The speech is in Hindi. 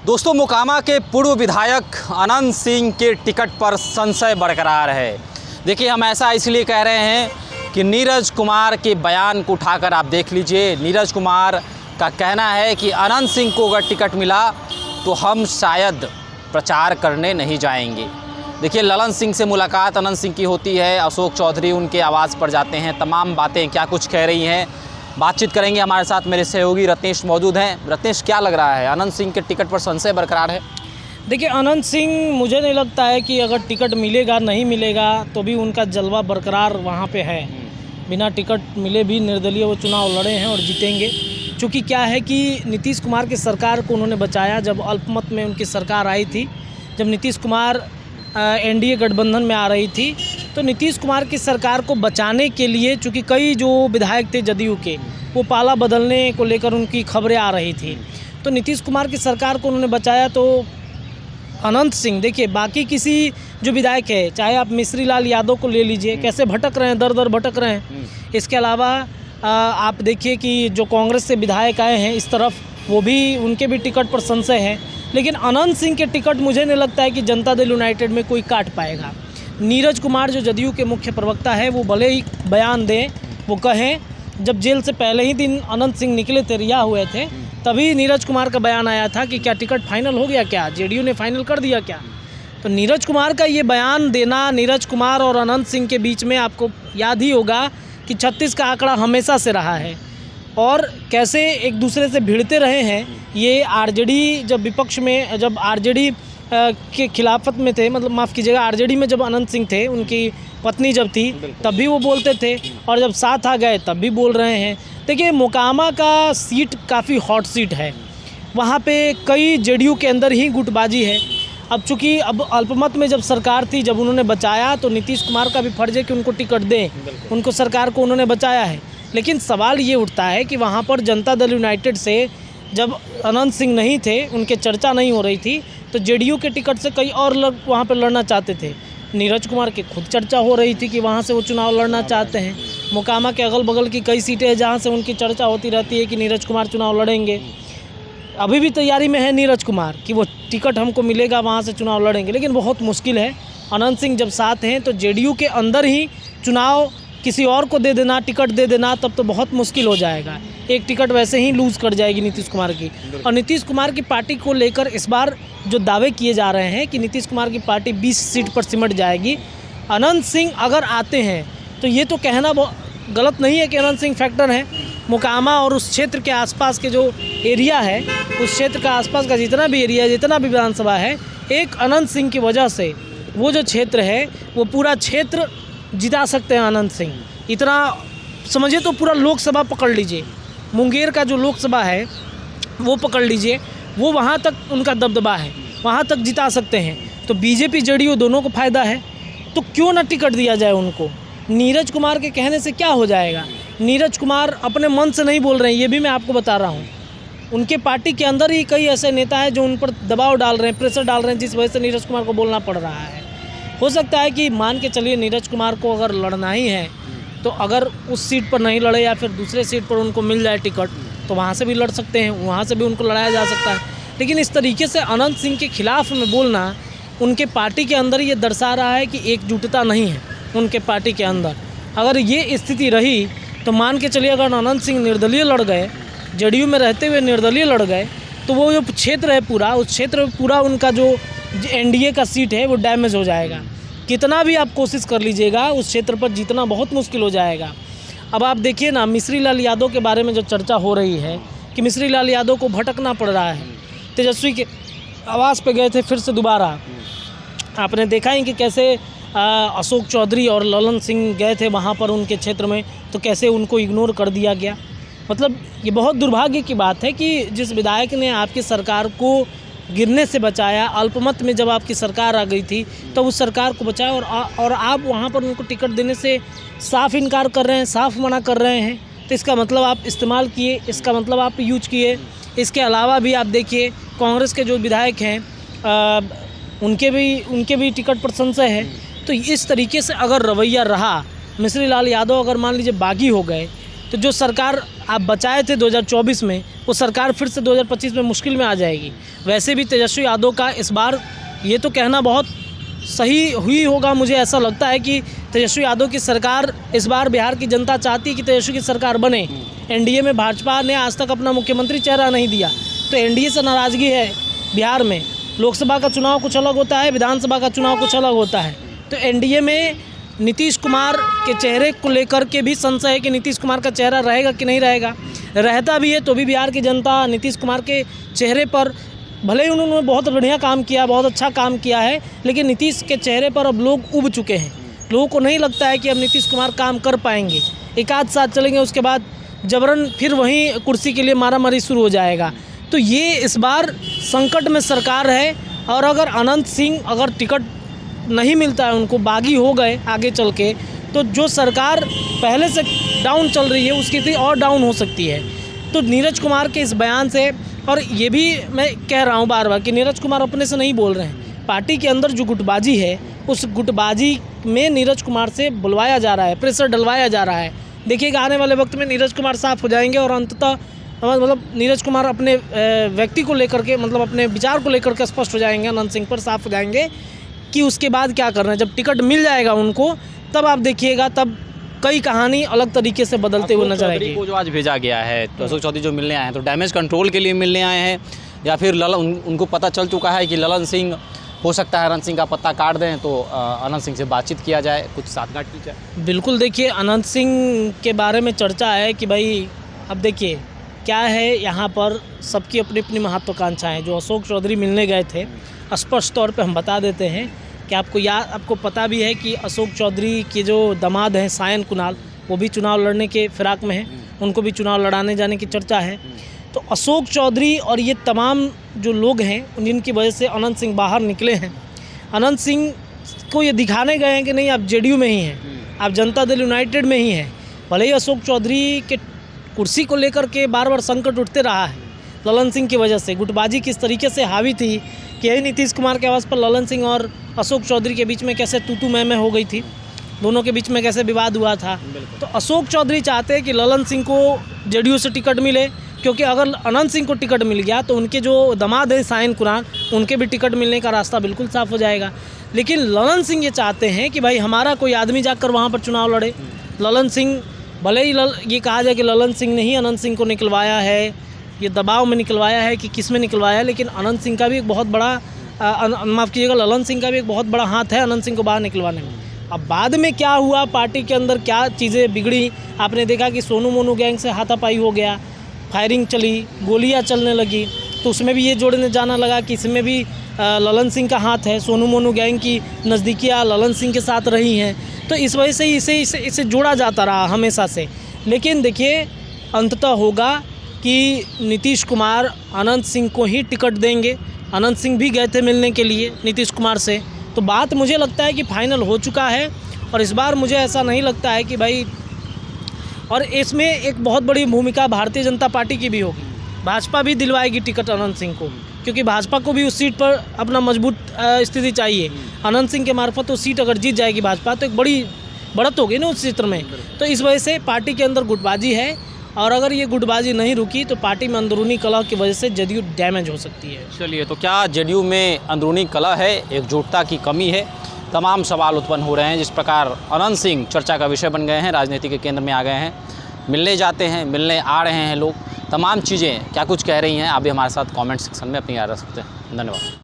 दोस्तों, मोकामा के पूर्व विधायक अनंत सिंह के टिकट पर संशय बरकरार है। देखिए, हम ऐसा इसलिए कह रहे हैं कि नीरज कुमार के बयान को उठाकर आप देख लीजिए। नीरज कुमार का कहना है कि अनंत सिंह को अगर टिकट मिला तो हम शायद प्रचार करने नहीं जाएंगे। देखिए, ललन सिंह से मुलाकात अनंत सिंह की होती है, अशोक चौधरी उनके आवाज़ पर जाते हैं, तमाम बातें क्या कुछ कह रही हैं, बातचीत करेंगे। हमारे साथ मेरे सहयोगी रत्नेश मौजूद हैं। रत्नेश, क्या लग रहा है, अनंत सिंह के टिकट पर संशय बरकरार है? देखिए, अनंत सिंह, मुझे नहीं लगता है कि अगर टिकट मिलेगा नहीं मिलेगा तो भी उनका जलवा बरकरार वहाँ पे है। बिना टिकट मिले भी निर्दलीय वो चुनाव लड़े हैं और जीतेंगे। चूँकि क्या है कि नीतीश कुमार की सरकार को उन्होंने बचाया। जब अल्पमत में उनकी सरकार आई थी, जब नीतीश कुमार एनडीए गठबंधन में आ रही थी, तो नीतीश कुमार की सरकार को बचाने के लिए, चूँकि कई जो विधायक थे जदयू के, वो पाला बदलने को लेकर उनकी खबरें आ रही थी, तो नीतीश कुमार की सरकार को उन्होंने बचाया। तो अनंत सिंह, देखिए, बाकी किसी जो विधायक है, चाहे आप मिश्री लाल यादव को ले लीजिए, कैसे भटक रहे हैं, दर दर भटक रहे हैं। इसके अलावा आप देखिए कि जो कांग्रेस से विधायक आए हैं इस तरफ, वो भी, उनके भी टिकट पर संशय है। लेकिन अनंत सिंह के टिकट मुझे नहीं लगता है कि जनता दल यूनाइटेड में कोई काट पाएगा। नीरज कुमार जो जदयू के मुख्य प्रवक्ता है, वो भले ही बयान दें, वो कहें। जब जेल से पहले ही दिन अनंत सिंह निकले थे, रिहा हुए थे, तभी नीरज कुमार का बयान आया था कि क्या टिकट फाइनल हो गया, क्या जेडीयू ने फाइनल कर दिया क्या। तो नीरज कुमार का ये बयान देना, नीरज कुमार और अनंत सिंह के बीच में आपको याद ही होगा कि 36 का आंकड़ा हमेशा से रहा है और कैसे एक दूसरे से भिड़ते रहे हैं। ये आरजेडी जब विपक्ष में, जब आरजेडी के खिलाफत में थे, मतलब माफ़ कीजिएगा, आरजेडी में जब अनंत सिंह थे, उनकी पत्नी जब थी तब भी वो बोलते थे, और जब साथ आ गए तब भी बोल रहे हैं। देखिए, मोकामा का सीट काफ़ी हॉट सीट है, वहाँ पे कई जेडीयू के अंदर ही गुटबाजी है। अब चूँकि अब अल्पमत में जब सरकार थी, जब उन्होंने बचाया, तो नीतीश कुमार का भी फर्ज है कि उनको टिकट दें, उनको, सरकार को उन्होंने बचाया है। लेकिन सवाल ये उठता है कि वहाँ पर जनता दल यूनाइटेड से जब अनंत सिंह नहीं थे, उनके चर्चा नहीं हो रही थी, तो जेडीयू के टिकट से कई और लोग वहाँ पर लड़ना चाहते थे। नीरज कुमार की खुद चर्चा हो रही थी कि वहाँ से वो चुनाव लड़ना चाहते हैं। मोकामा के अगल बगल की कई सीटें हैं जहाँ से उनकी चर्चा होती रहती है कि नीरज कुमार चुनाव लड़ेंगे। अभी भी तैयारी में है नीरज कुमार कि वो टिकट हमको मिलेगा, वहाँ से चुनाव लड़ेंगे, लेकिन बहुत मुश्किल है। अनंत सिंह जब साथ हैं तो जेडीयू के अंदर ही चुनाव किसी और को दे देना, टिकट दे देना, तब तो बहुत मुश्किल हो जाएगा। एक टिकट वैसे ही लूज़ कर जाएगी नीतीश कुमार की। और नीतीश कुमार की पार्टी को लेकर इस बार जो दावे किए जा रहे हैं कि नीतीश कुमार की पार्टी 20 सीट पर सिमट जाएगी। अनंत सिंह अगर आते हैं तो ये तो कहना गलत नहीं है कि अनंत सिंह फैक्टर हैं। मोकामा और उस क्षेत्र के आसपास के जो एरिया है, उस क्षेत्र का आसपास का जितना भी एरिया है, जितना भी विधानसभा है, एक अनंत सिंह की वजह से वो जो क्षेत्र है, वो पूरा क्षेत्र जिता सकते हैं अनंत सिंह। इतना समझिए तो पूरा लोकसभा पकड़ लीजिए, मुंगेर का जो लोकसभा है वो पकड़ लीजिए, वो वहाँ तक उनका दबदबा है, वहाँ तक जिता सकते हैं। तो बीजेपी जेडीयू दोनों को फ़ायदा है, तो क्यों ना टिकट दिया जाए उनको। नीरज कुमार के कहने से क्या हो जाएगा? नीरज कुमार अपने मन से नहीं बोल रहे हैं, ये भी मैं आपको बता रहा हूँ। उनके पार्टी के अंदर ही कई ऐसे नेता हैं जो उन पर दबाव डाल रहे हैं, प्रेशर डाल रहे हैं, जिस वजह से नीरज कुमार को बोलना पड़ रहा है। हो सकता है कि मान के चलिए नीरज कुमार को अगर लड़ना ही है तो अगर उस सीट पर नहीं लड़े या फिर दूसरे सीट पर उनको मिल जाए टिकट, तो वहाँ से भी लड़ सकते हैं, वहाँ से भी उनको लड़ाया जा सकता है। लेकिन इस तरीके से अनंत सिंह के खिलाफ में बोलना उनके पार्टी के अंदर ये दर्शा रहा है कि एकजुटता नहीं है उनके पार्टी के अंदर। अगर ये स्थिति रही तो मान के चलिए अगर अनंत सिंह निर्दलीय लड़ गए, जेडीयू में रहते हुए निर्दलीय लड़ गए, तो वो जो क्षेत्र है पूरा, उस क्षेत्र में पूरा उनका जो एनडीए का सीट है वो डैमेज हो जाएगा। कितना भी आप कोशिश कर लीजिएगा, उस क्षेत्र पर जीतना बहुत मुश्किल हो जाएगा। अब आप देखिए ना, मिश्री लाल यादव के बारे में जो चर्चा हो रही है कि मिश्री लाल यादव को भटकना पड़ रहा है, तेजस्वी के आवाज़ पे गए थे फिर से दोबारा। आपने देखा ही कि कैसे अशोक चौधरी और ललन सिंह गए थे वहाँ पर उनके क्षेत्र में, तो कैसे उनको इग्नोर कर दिया गया। मतलब ये बहुत दुर्भाग्य की बात है कि जिस विधायक ने आपकी सरकार को गिरने से बचाया, अल्पमत में जब आपकी सरकार आ गई थी तो उस सरकार को बचाया, और आप वहाँ पर उनको टिकट देने से साफ इनकार कर रहे हैं, साफ मना कर रहे हैं। तो इसका मतलब आप इस्तेमाल किए, इसका मतलब आप यूज किए। इसके अलावा भी आप देखिए कांग्रेस के जो विधायक हैं उनके भी टिकट पर संशय है। तो इस तरीके से अगर रवैया रहा, मिश्री लाल यादव अगर मान लीजिए बागी हो गए, तो जो सरकार आप बचाए थे 2024 में, वो सरकार फिर से 2025 में मुश्किल में आ जाएगी। वैसे भी तेजस्वी यादव का इस बार ये तो कहना बहुत सही हुई होगा, मुझे ऐसा लगता है कि तेजस्वी यादव की सरकार इस बार बिहार की जनता चाहती है कि तेजस्वी की सरकार बने। एनडीए में भाजपा ने आज तक अपना मुख्यमंत्री चेहरा नहीं दिया, तो एनडीए से नाराज़गी है बिहार में। लोकसभा का चुनाव कुछ अलग होता है, विधानसभा का चुनाव कुछ अलग होता है। तो एनडीए में नीतीश कुमार के चेहरे को लेकर के भी संशय है कि नीतीश कुमार का चेहरा रहेगा कि नहीं रहेगा। रहता भी है तो भी बिहार की जनता नीतीश कुमार के चेहरे पर, भले ही उन्होंने बहुत बढ़िया काम किया, बहुत अच्छा काम किया है, लेकिन नीतीश के चेहरे पर अब लोग उब चुके हैं। लोगों को नहीं लगता है कि अब नीतीश कुमार काम कर पाएंगे। एक आध साथ चलेंगे, उसके बाद जबरन फिर वहीं कुर्सी के लिए मारामारी शुरू हो जाएगा। तो ये इस बार संकट में सरकार है। और अगर अनंत सिंह अगर टिकट नहीं मिलता है, उनको बागी हो गए आगे चल के, तो जो सरकार पहले से डाउन चल रही है उसकी स्थिति और डाउन हो सकती है। तो नीरज कुमार के इस बयान से, और ये भी मैं कह रहा हूँ बार बार कि नीरज कुमार अपने से नहीं बोल रहे हैं, पार्टी के अंदर जो गुटबाजी है उस गुटबाजी में नीरज कुमार से बुलवाया जा रहा है, प्रेशर डलवाया जा रहा है। देखिएगा आने वाले वक्त में नीरज कुमार साफ हो जाएंगे और अंततः मतलब नीरज कुमार अपने व्यक्ति को लेकर के, मतलब अपने विचार को लेकर के स्पष्ट हो जाएंगे, अनंत सिंह पर साफ हो जाएंगे कि उसके बाद क्या करना है। जब टिकट मिल जाएगा उनको तब आप देखिएगा, तब कई कहानी अलग तरीके से बदलते हुए नजर आएगी। को जो आज भेजा गया है तो अशोक चौधरी जो मिलने आए हैं, तो डैमेज कंट्रोल के लिए मिलने आए हैं या फिर उनको पता चल चुका है कि ललन सिंह हो सकता है अनंत सिंह का पत्ता काट दें, तो अनंत सिंह से बातचीत किया जाए, कुछ साठगांठ की जाए? बिल्कुल, देखिए अनंत सिंह के बारे में चर्चा है कि भाई अब देखिए क्या है, यहाँ पर सबकी अपनी अपनी महत्वाकांक्षाएँ। जो अशोक चौधरी मिलने गए थे, स्पष्ट तौर पे हम बता देते हैं कि आपको पता भी है कि अशोक चौधरी के जो दामाद हैं सायन कुणाल, वो भी चुनाव लड़ने के फिराक में हैं, उनको भी चुनाव लड़ाने जाने की चर्चा है। तो अशोक चौधरी और ये तमाम जो लोग हैं जिनकी वजह से अनंत सिंह बाहर निकले हैं, अनंत सिंह को ये दिखाने गए हैं कि नहीं आप जेडीयू में ही हैं, आप जनता दल यूनाइटेड में ही हैं। भले ही अशोक चौधरी के कुर्सी को लेकर के बार बार संकट उठते रहा है, ललन सिंह की वजह से गुटबाजी किस तरीके से हावी थी कि यही नीतीश कुमार के आवाज़ पर ललन सिंह और अशोक चौधरी के बीच में कैसे तू मैं हो गई थी, दोनों के बीच में कैसे विवाद हुआ था। तो अशोक चौधरी चाहते हैं कि ललन सिंह को जेडीयू से टिकट मिले, क्योंकि अगर अनंत सिंह को टिकट मिल गया तो उनके जो दामाद हैं सायन कुणाल, उनके भी टिकट मिलने का रास्ता बिल्कुल साफ हो जाएगा। लेकिन ललन सिंह ये चाहते हैं कि भाई हमारा कोई आदमी जाकर वहाँ पर चुनाव लड़े। ललन सिंह, भले ही ये कहा जाए कि ललन सिंह ने ही अनंत सिंह को निकलवाया है, ये दबाव में निकलवाया है कि किस में निकलवाया है, लेकिन अनंत सिंह का भी एक बहुत बड़ा माफ़ कीजिएगा, ललन सिंह का भी एक बहुत बड़ा हाथ है अनंत सिंह को बाहर निकलवाने में। अब बाद में क्या हुआ, पार्टी के अंदर क्या चीज़ें बिगड़ी, आपने देखा कि सोनू मोनू गैंग से हाथापाई हो गया, फायरिंग चली, गोलियां चलने लगी, तो उसमें भी ये जोड़ने जाना लगा कि इसमें भी ललन सिंह का हाथ है। सोनू मोनू गैंग की नज़दीकियाँ ललन सिंह के साथ रही हैं, तो इस वजह से इसे जोड़ा जाता रहा हमेशा से। लेकिन देखिए अंततः होगा कि नीतीश कुमार अनंत सिंह को ही टिकट देंगे। अनंत सिंह भी गए थे मिलने के लिए नीतीश कुमार से, तो बात मुझे लगता है कि फाइनल हो चुका है। और इस बार मुझे ऐसा नहीं लगता है कि भाई, और इसमें एक बहुत बड़ी भूमिका भारतीय जनता पार्टी की भी होगी। भाजपा भी दिलवाएगी टिकट अनंत सिंह को, क्योंकि भाजपा को भी उस सीट पर अपना मजबूत स्थिति चाहिए। अनंत सिंह के मार्फत वो सीट अगर जीत जाएगी भाजपा तो एक बड़ी बढ़त होगी ना उस क्षेत्र में। तो इस वजह से पार्टी के अंदर गुटबाजी है, और अगर ये गुटबाजी नहीं रुकी तो पार्टी में अंदरूनी कलह की वजह से जेडीयू डैमेज हो सकती है। चलिए, तो क्या जेडीयू में अंदरूनी कलह है, एकजुटता की कमी है? तमाम सवाल उत्पन्न हो रहे हैं। जिस प्रकार अनंत सिंह चर्चा का विषय बन गए हैं, राजनीति के केंद्र में आ गए हैं, मिलने जाते हैं, मिलने आ रहे हैं लोग, तमाम चीज़ें क्या कुछ कह रही हैं, आप भी हमारे साथ कमेंट सेक्शन में अपनी राय रख सकते हैं। धन्यवाद।